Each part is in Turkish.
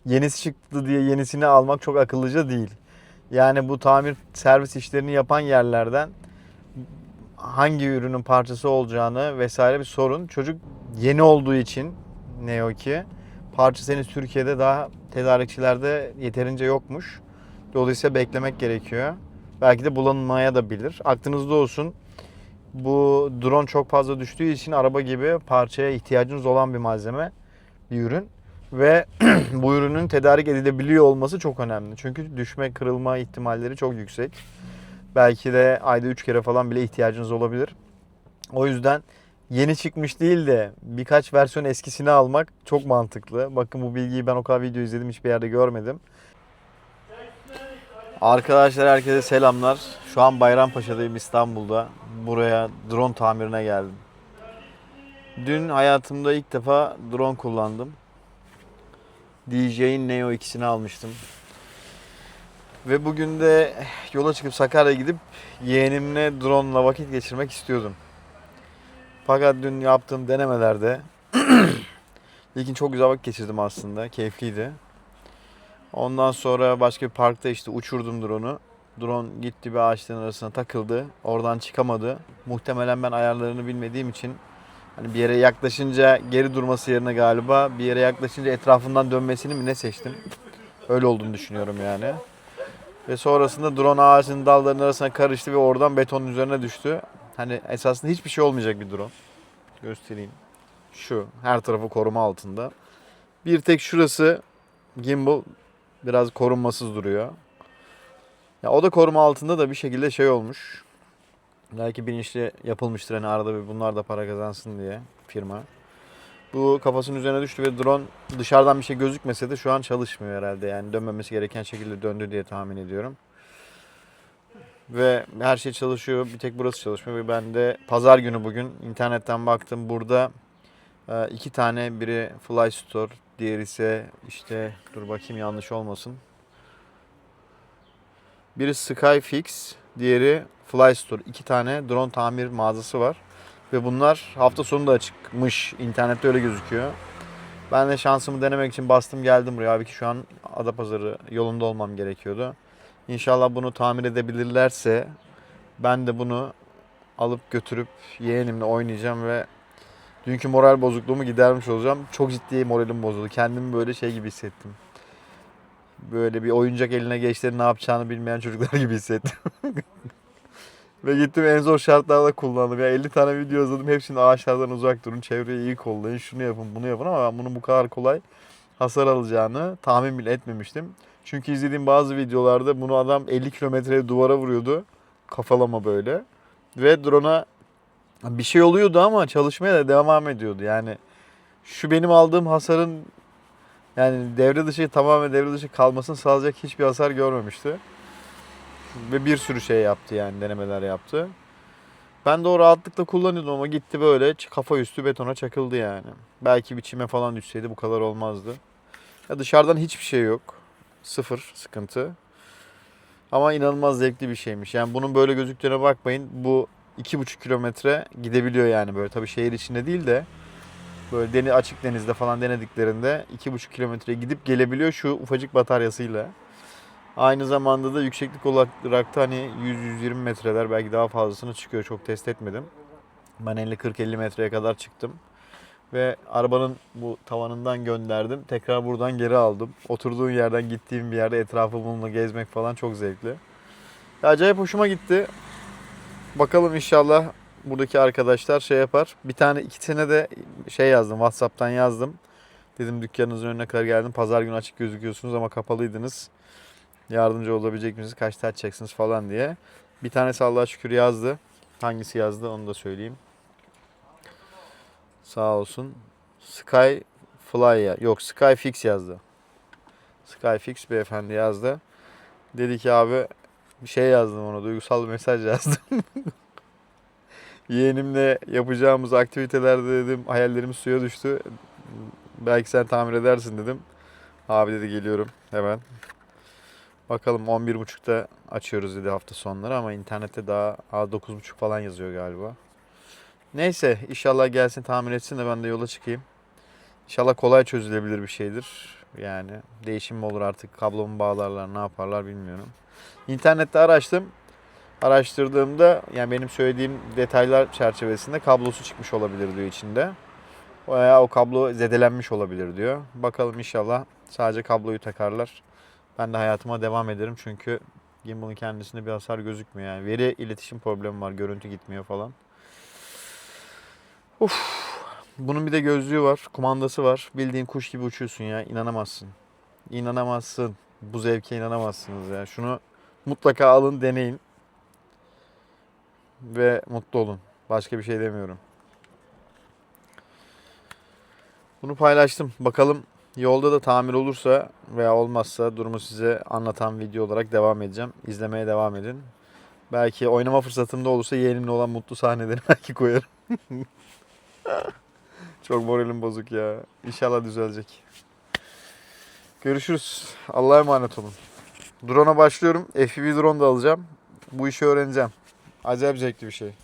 yenisi çıktı diye yenisini almak çok akıllıca değil. Yani bu tamir servis işlerini yapan yerlerden hangi ürünün parçası olacağını vesaire bir sorun. Çocuk yeni olduğu için ne o ki parçası henüz Türkiye'de daha tedarikçilerde yeterince yokmuş. Dolayısıyla beklemek gerekiyor. Belki de bulanmaya da bilir. Aklınızda olsun. Bu drone çok fazla düştüğü için araba gibi parçaya ihtiyacınız olan bir malzeme, bir ürün. Ve bu ürünün tedarik edilebiliyor olması çok önemli. Çünkü düşme, kırılma ihtimalleri çok yüksek. Belki de ayda 3 kere falan bile ihtiyacınız olabilir. O yüzden yeni çıkmış değil de birkaç versiyon eskisini almak çok mantıklı. Bakın bu bilgiyi ben o kadar video izledim, hiçbir yerde görmedim. Arkadaşlar herkese selamlar. Şu an Bayrampaşa'dayım, İstanbul'da. Buraya drone tamirine geldim. Dün hayatımda ilk defa drone kullandım. DJI'nin Neo 2'sini almıştım. Ve bugün de yola çıkıp Sakarya'ya gidip yeğenimle drone'la vakit geçirmek istiyordum. Fakat dün yaptığım denemelerde ilkin çok güzel vakit geçirdim aslında. Keyifliydi. Ondan sonra başka bir parkta işte uçurdum drone'u. Drone gitti bir ağaçların arasına takıldı. Oradan çıkamadı. Muhtemelen ben ayarlarını bilmediğim için hani bir yere yaklaşınca geri durması yerine galiba bir yere yaklaşınca etrafından dönmesini mi ne seçtim. Öyle olduğunu düşünüyorum yani. Ve sonrasında drone ağacın dallarının arasına karıştı ve oradan betonun üzerine düştü. Hani esasında hiçbir şey olmayacak bir drone. Göstereyim. Şu her tarafı koruma altında. Bir tek şurası gimbal biraz korunmasız duruyor. Ya o da koruma altında da bir şekilde şey olmuş. Belki bilinçli yapılmıştır hani arada bir bunlar da para kazansın diye firma. Bu kafasının üzerine düştü ve drone dışarıdan bir şey gözükmese de şu an çalışmıyor herhalde. Yani dönmemesi gereken şekilde döndü diye tahmin ediyorum. Ve her şey çalışıyor. Bir tek burası çalışmıyor. Ve ben de pazar günü bugün internetten baktım. Burada iki tane, biri Fly Store, diğeri ise işte dur bakayım yanlış olmasın. Biri Skyfix, diğeri Fly Store. İki tane drone tamir mağazası var. Ve bunlar hafta sonu da açıkmış. İnternette öyle gözüküyor. Ben de şansımı denemek için bastım geldim buraya. Abi ki şu an Adapazarı yolunda olmam gerekiyordu. İnşallah bunu tamir edebilirlerse ben de bunu alıp götürüp yeğenimle oynayacağım ve dünkü moral bozukluğumu gidermiş olacağım. Çok ciddi moralim bozuldu. Kendimi böyle şey gibi hissettim. Böyle bir oyuncak eline geçti, ne yapacağını bilmeyen çocuklar gibi hissettim. Ve gittim en zor şartlarda kullandım. Ya 50 tane video izledim. Hepsini ağaçlardan uzak durun, çevreyi iyi kollayın, şunu yapın, bunu yapın ama ben bunun bu kadar kolay hasar alacağını tahmin bile etmemiştim. Çünkü izlediğim bazı videolarda bunu adam 50 kilometreye duvara vuruyordu. Kafalama böyle. Ve drone'a bir şey oluyordu ama çalışmaya da devam ediyordu. Yani şu benim aldığım hasarın yani devre dışı, tamamen devre dışı kalmasını sağlayacak hiçbir hasar görmemişti. Ve bir sürü şey yaptı yani denemeler yaptı. Ben de o rahatlıkla kullanıyordum ama gitti böyle kafa üstü betona çakıldı yani. Belki bir çime falan düşseydi bu kadar olmazdı. Ya dışarıdan hiçbir şey yok. Sıfır sıkıntı. Ama inanılmaz zevkli bir şeymiş. Yani bunun böyle gözüktüğüne bakmayın. Bu 2,5 kilometre gidebiliyor yani böyle. Tabii şehir içinde değil de böyle açık denizde falan denediklerinde 2,5 kilometreye gidip gelebiliyor şu ufacık bataryasıyla. Aynı zamanda da yükseklik olarak da hani 100-120 metreler belki daha fazlasını çıkıyor. Çok test etmedim. Ben 40-50 metreye kadar çıktım. Ve arabanın bu tavanından gönderdim. Tekrar buradan geri aldım. Oturduğum yerden gittiğim bir yerde etrafı bununla gezmek falan çok zevkli. Ya acayip hoşuma gitti. Bakalım inşallah buradaki arkadaşlar şey yapar. Bir tane iki tane de şey yazdım. WhatsApp'tan yazdım. Dedim dükkanınızın önüne kadar geldim. Pazar günü açık gözüküyorsunuz ama kapalıydınız. Yardımcı olabilecek misiniz? Kaçta açacaksınız falan diye. Bir tanesi Allah'a şükür yazdı. Hangisi yazdı onu da söyleyeyim. Sağ olsun. Skyfly ya. Yok Skyfix yazdı. Skyfix beyefendi yazdı. Dedi ki abi bir şey yazdım ona. Duygusal bir mesaj yazdım. Yeğenimle yapacağımız aktivitelerde dedim hayallerimiz suya düştü. Belki sen tamir edersin dedim. Abi dedi geliyorum hemen. Bakalım 11.30'da açıyoruz dedi hafta sonları ama internette daha 9.30 falan yazıyor galiba. Neyse inşallah gelsin tamir etsin de ben de yola çıkayım. İnşallah kolay çözülebilir bir şeydir. yani. Değişim mi olur artık, kablo mu bağlarlar, ne yaparlar bilmiyorum. İnternette araştım. Araştırdığımda yani benim söylediğim detaylar çerçevesinde kablosu çıkmış olabilir diyor içinde. Veya o kablo zedelenmiş olabilir diyor. Bakalım inşallah sadece kabloyu takarlar. Ben de hayatıma devam ederim çünkü gimbal'ın kendisinde bir hasar gözükmüyor. Yani veri iletişim problemi var, görüntü gitmiyor falan. Uf. Bunun bir de gözlüğü var, kumandası var. Bildiğin kuş gibi uçuyorsun ya, inanamazsın. İnanamazsın. Bu zevke inanamazsınız ya. Şunu mutlaka alın, deneyin ve mutlu olun. Başka bir şey demiyorum. Bunu paylaştım. Bakalım yolda da tamir olursa veya olmazsa durumu size anlatan video olarak devam edeceğim. İzlemeye devam edin. Belki oynama fırsatım da olursa yeğenimle olan mutlu sahneleri belki koyarım. Çok moralim bozuk ya. İnşallah düzelecek. Görüşürüz. Allah'a emanet olun. Drone'a başlıyorum. FPV drone da alacağım. Bu işi öğreneceğim. Acayip zevkli bir şey.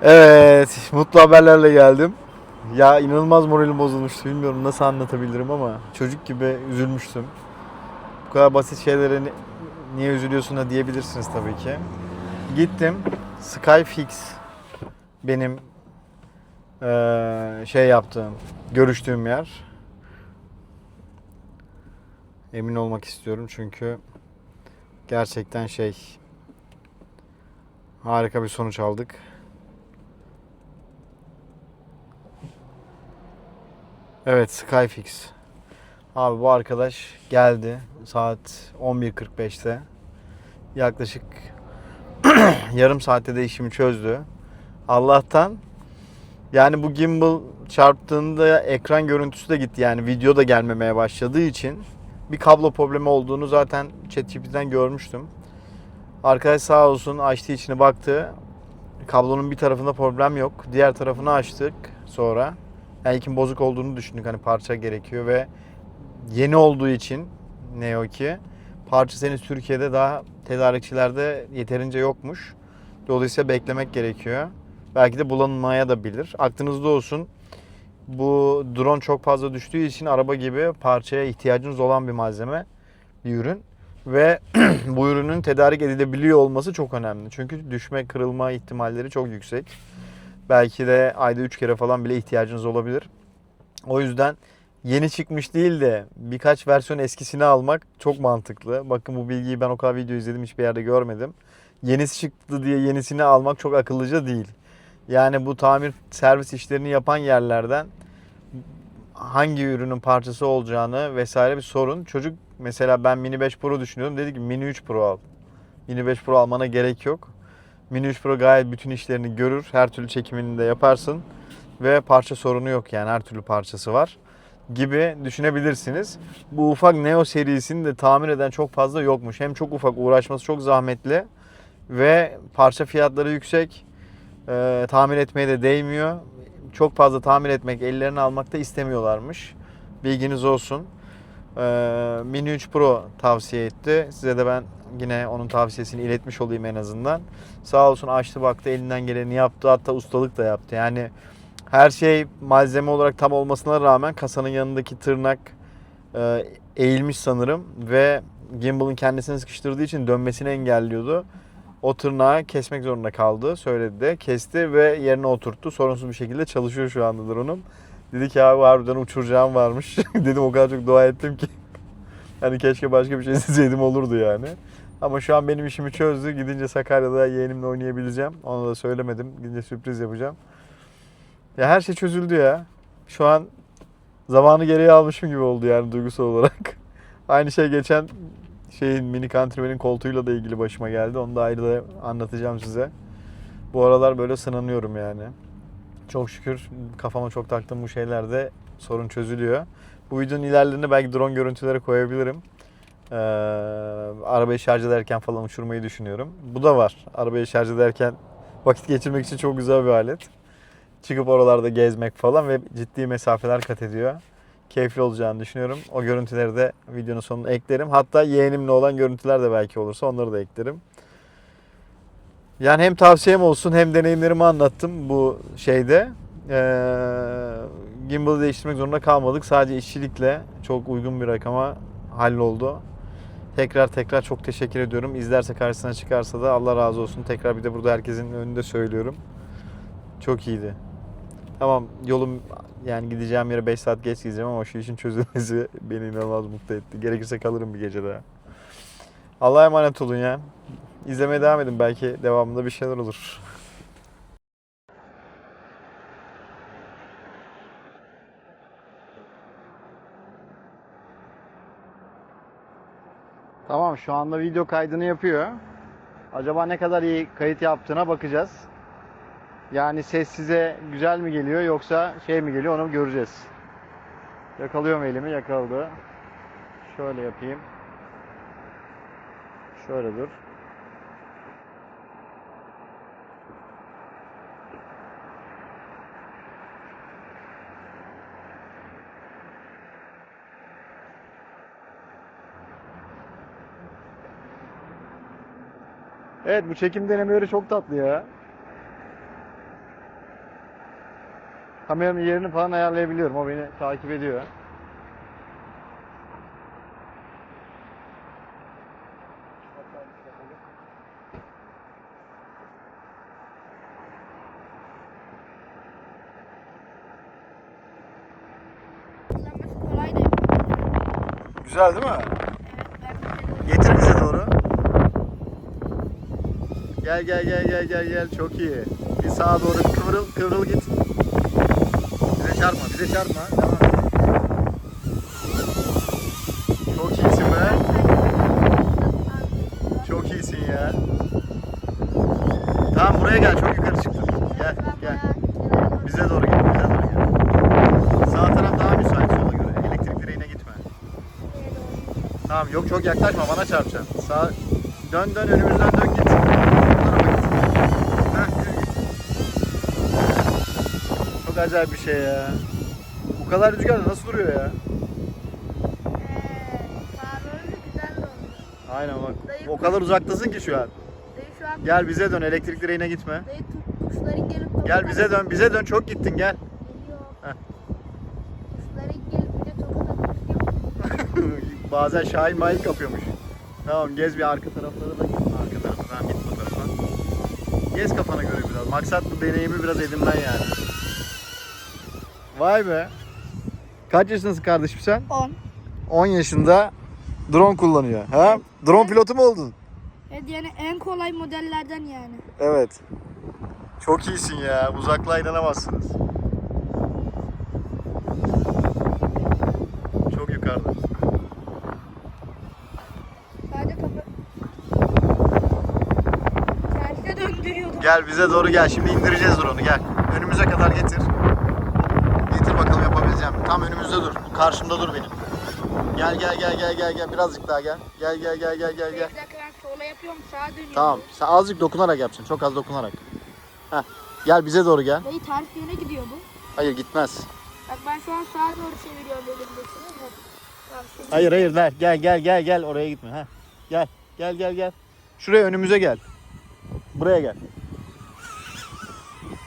Evet, mutlu haberlerle geldim. Ya inanılmaz moralim bozulmuştu. Bilmiyorum nasıl anlatabilirim ama çocuk gibi üzülmüştüm. Bu kadar basit şeylere niye üzülüyorsun da diyebilirsiniz tabii ki. Gittim. Skyfix benim şey yaptığım, görüştüğüm yer. Emin olmak istiyorum çünkü gerçekten harika bir sonuç aldık. Evet, Skyfix. Abi bu arkadaş geldi saat 11.45'te. Yaklaşık yarım saatte de işimi çözdü. Allah'tan yani bu gimbal çarptığında ekran görüntüsü de gitti. Yani video da gelmemeye başladığı için bir kablo problemi olduğunu zaten ChatGPT'den görmüştüm. Arkadaş sağ olsun açtı, içine baktı. Kablonun bir tarafında problem yok. Diğer tarafını açtık sonra. Yani ilkin bozuk olduğunu düşündük. Hani parça gerekiyor ve yeni olduğu için ne o ki parça henüz Türkiye'de daha tedarikçilerde yeterince yokmuş. Dolayısıyla beklemek gerekiyor. Belki de bulanmaya da bilir. Aklınızda olsun. Bu drone çok fazla düştüğü için araba gibi parçaya ihtiyacınız olan bir malzeme, bir ürün. Ve bu ürünün tedarik edilebiliyor olması çok önemli. Çünkü düşme, kırılma ihtimalleri çok yüksek. Belki de ayda 3 kere falan bile ihtiyacınız olabilir. O yüzden yeni çıkmış değil de birkaç versiyon eskisini almak çok mantıklı. Bakın bu bilgiyi ben o kadar video izledim, hiçbir yerde görmedim. Yenisi çıktı diye yenisini almak çok akıllıca değil. Yani bu tamir servis işlerini yapan yerlerden hangi ürünün parçası olacağını vesaire bir sorun. Çocuk mesela ben Mini 5 Pro düşünüyorum. Dedi ki Mini 3 Pro al. Mini 5 Pro almana gerek yok. Mini 3 Pro gayet bütün işlerini görür. Her türlü çekimini de yaparsın. Ve parça sorunu yok yani her türlü parçası var gibi düşünebilirsiniz. Bu ufak Neo serisini de tamir eden çok fazla yokmuş. Hem çok ufak, uğraşması çok zahmetli ve parça fiyatları yüksek. Tamir etmeye de değmiyor. Çok fazla tamir etmek, ellerine almak da istemiyorlarmış. Bilginiz olsun. Mini 3 Pro tavsiye etti. Size de ben yine onun tavsiyesini iletmiş olayım en azından. Sağ olsun açtı baktı, elinden geleni yaptı. Hatta ustalık da yaptı. Yani her şey malzeme olarak tam olmasına rağmen kasanın yanındaki tırnak eğilmiş sanırım ve gimbal'ın kendisini sıkıştırdığı için dönmesini engelliyordu. O tırnağı kesmek zorunda kaldı. Söyledi de kesti ve yerine oturttu. Sorunsuz bir şekilde çalışıyor şu anda drone'um. Dedi ki abi harbiden uçuracağım varmış. Dedim o kadar çok dua ettim ki. Hani keşke başka bir şey izleseydim olurdu yani. Ama şu an benim işimi çözdü. Gidince Sakarya'da yeğenimle oynayabileceğim. Onu da söylemedim. Gidince sürpriz yapacağım. Ya her şey çözüldü ya. Şu an zamanı geriye almışım gibi oldu yani duygusal olarak. Aynı şey geçen Mini Countryman'in koltuğuyla da ilgili başıma geldi. Onu da ayrı da anlatacağım size. Bu aralar böyle sınanıyorum yani. Çok şükür kafama çok taktığım bu şeylerde sorun çözülüyor. Bu videonun ilerlerine belki drone görüntüleri koyabilirim. Arabayı şarj ederken falan uçurmayı düşünüyorum. Bu da var. Arabayı şarj ederken vakit geçirmek için çok güzel bir alet. Çıkıp oralarda gezmek falan ve ciddi mesafeler kat ediyor. Keyifli olacağını düşünüyorum. O görüntüleri de videonun sonuna eklerim. Hatta yeğenimle olan görüntüler de belki olursa onları da eklerim. Yani hem tavsiyem olsun hem deneyimlerimi anlattım bu şeyde. Gimbal'ı değiştirmek zorunda kalmadık. Sadece işçilikle çok uygun bir rakama halloldu. Tekrar çok teşekkür ediyorum. İzlerse karşısına çıkarsa da Allah razı olsun. Tekrar bir de burada herkesin önünde söylüyorum. Çok iyiydi. Tamam, yolum yani gideceğim yere 5 saat geç gideceğim ama şu işin çözülmesi beni inanılmaz mutlu etti. Gerekirse kalırım bir gece daha. Allah'a emanet olun ya. İzlemeye devam edin, belki devamında bir şeyler olur. Tamam, şu anda video kaydını yapıyor. Acaba ne kadar iyi kayıt yaptığına bakacağız. Yani ses size güzel mi geliyor yoksa şey mi geliyor, onu göreceğiz. Yakalıyorum elimi, yakaladı. Şöyle yapayım. Şöyle dur. Evet, bu çekim denemeleri çok tatlı ya. Kameranın yerini falan ayarlayabiliyorum. O beni takip ediyor. Kullanması kolay da. Güzel değil mi? Evet, Getir bize doğru. Gel. Çok iyi. Bir sağa doğru kıvrıl git. Bize çarpma. Devam et. Çok iyisin be. Çok iyisin ya. Tamam, buraya gel. Çok yukarı çıktın. Gel. Bize doğru gel. Sağ taraf daha müsait sola göre. Elektrik direğine gitme. Tamam, yok çok yaklaşma, bana çarpacaksın. Dön önümüzden dön git. Çok acayip bir şey ya. Bu kadar rüzgarda nasıl duruyor ya? Sağları güzel oldu. Aynen bak. O kadar uzaktasın ki şu an. Dayı şu an Gel bize dön, elektrik direğine gitme. dayı kuşların gelip Gel bize dön çok gittin, gel. Geliyor. Heh. Kuşların gelip bir de tokat atıyor. Bazen Şahin mayın kapıyormuş. Tamam, gez bir arka taraflara da git. Arka tarafa, tamam, git bu tarafa. Gez kafana göre biraz. Maksat bu deneyimi biraz edinmen yani. Vay be. Kaç yaşındasın kardeşim sen? 10. 10 yaşında drone kullanıyor. Ha? Drone pilotu mu oldun? Evet, yani en kolay modellerden yani. Evet. Çok iyisin ya. Uzaklığa inanamazsınız. Çok yukarıda. Sadece kafa... Terse döndürüyordum. Gel bize doğru gel. Şimdi indireceğiz drone'u. Gel. Önümüze kadar getir. Getir bakalım yapabileceğim mi? Tam önümüzde dur. Karşımda dur benim. Gel. Birazcık daha gel. Gel. Bir dakika, ben sola yapıyorum, sağa dönüyorum. Tamam. Sen azıcık dokunarak yapacaksın. Çok az dokunarak. Heh. Gel bize doğru gel. Dayı ters yöne gidiyor bu. Hayır, gitmez. Bak ben şu an sağa doğru çeviriyorum elimdekini. Tamam, şimdi. Hayır ver. Gel. Oraya gitme. Heh. Gel. Şuraya, önümüze gel. Buraya gel.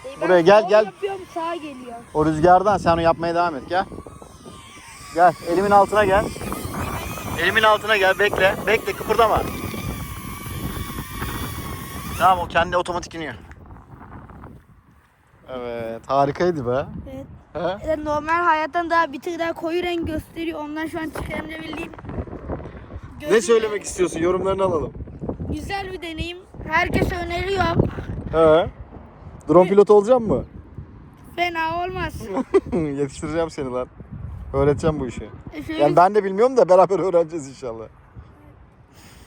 Dayı, buraya ben gel, sol gel. yapıyorum, sağa geliyor. O rüzgardan sen onu yapmaya devam et. Gel. Gel. Elimin altına gel. Elimin altına gel. Bekle. Kıpırdama. Tamam, o kendi otomatik iniyor. Evet. Harikaydı be. Evet. He? Normal hayattan daha bir tık daha koyu renk gösteriyor. Ondan şu an çıkarabildiğim. Ne söylemek istiyorsun? Yorumlarını alalım. Güzel bir deneyim. Herkese öneriyorum. He. Drone pilotu olacak mı? Fena olmaz. Yetiştireceğim seni lan. Öğreteceğim bu işi. Şöyle Yani ben de bilmiyorum da beraber öğreneceğiz inşallah.